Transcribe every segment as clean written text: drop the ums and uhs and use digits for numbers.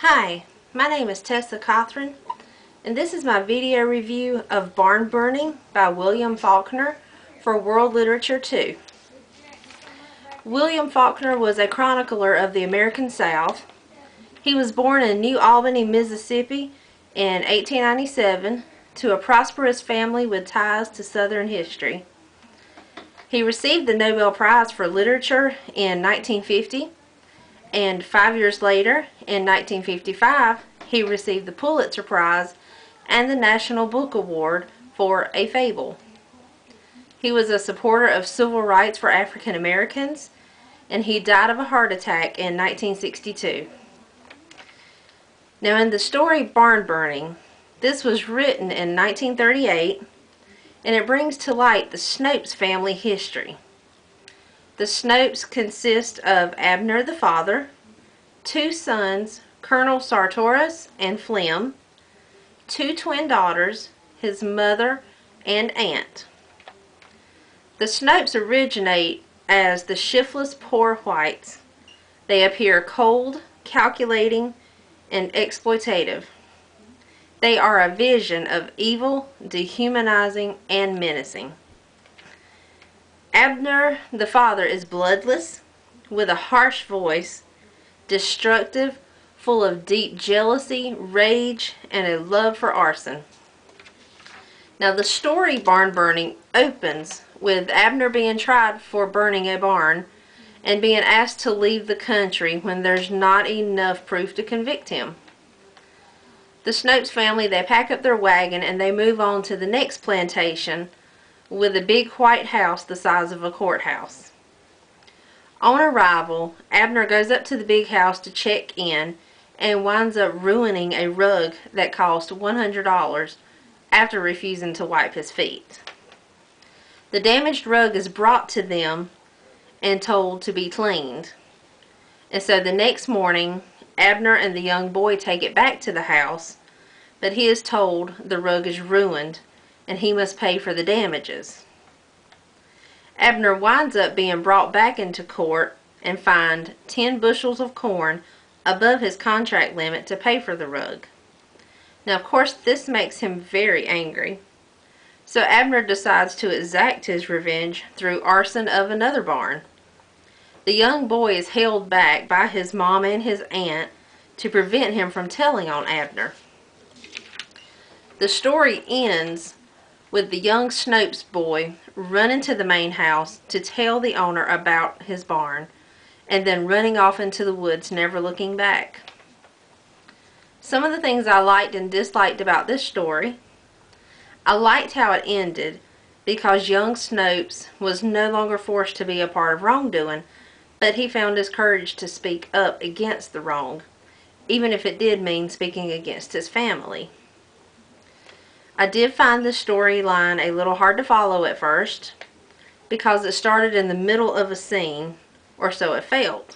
Hi, my name is Tessa Cothran, and this is my video review of Barn Burning by William Faulkner for World Literature 2. William Faulkner was a chronicler of the American South. He was born in New Albany, Mississippi in 1897 to a prosperous family with ties to Southern history. He received the Nobel Prize for Literature in 1950. And 5 years later, in 1955, he received the Pulitzer Prize and the National Book Award for A Fable. He was a supporter of civil rights for African Americans, and he died of a heart attack in 1962. Now, in the story Barn Burning, this was written in 1938, and it brings to light the Snopes family history. The Snopes consist of Abner the father, two sons, Colonel Sartoris and Phlegm, two twin daughters, his mother and aunt. The Snopes originate as the shiftless poor whites. They appear cold, calculating, and exploitative. They are a vision of evil, dehumanizing, and menacing. Abner, the father, is bloodless, with a harsh voice, destructive, full of deep jealousy, rage, and a love for arson. Now, the story Barn Burning opens with Abner being tried for burning a barn and being asked to leave the country when there's not enough proof to convict him. The Snopes family, they pack up their wagon and they move on to the next plantation with a big white house the size of a courthouse. On arrival, Abner goes up to the big house to check in and winds up ruining a rug that cost $100 after refusing to wipe his feet. The damaged rug is brought to them and told to be cleaned. And so the next morning, Abner and the young boy take it back to the house, but he is told the rug is ruined and he must pay for the damages. Abner winds up being brought back into court and fined 10 bushels of corn above his contract limit to pay for the rug. Now, of course, this makes him very angry. So Abner decides to exact his revenge through arson of another barn. The young boy is held back by his mom and his aunt to prevent him from telling on Abner. The story ends with the young Snopes boy running to the main house to tell the owner about his barn, and then running off into the woods, never looking back. Some of the things I liked and disliked about this story: I liked how it ended because young Snopes was no longer forced to be a part of wrongdoing, but he found his courage to speak up against the wrong, even if it did mean speaking against his family. I did find the storyline a little hard to follow at first because it started in the middle of a scene, or so it felt.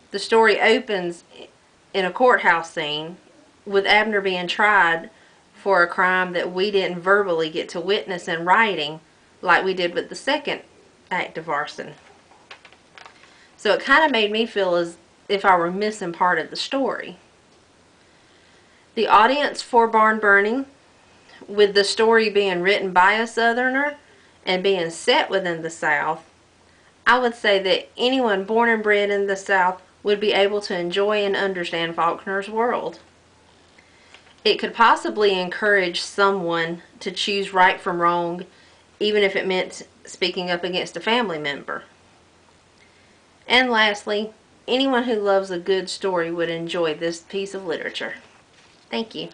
The story opens in a courthouse scene with Abner being tried for a crime that we didn't verbally get to witness in writing like we did with the second act of arson. So it kind of made me feel as if I were missing part of the story. The audience for Barn Burning, with the story being written by a Southerner and being set within the South, I would say that anyone born and bred in the South would be able to enjoy and understand Faulkner's world. It could possibly encourage someone to choose right from wrong, even if it meant speaking up against a family member. And lastly, anyone who loves a good story would enjoy this piece of literature. Thank you.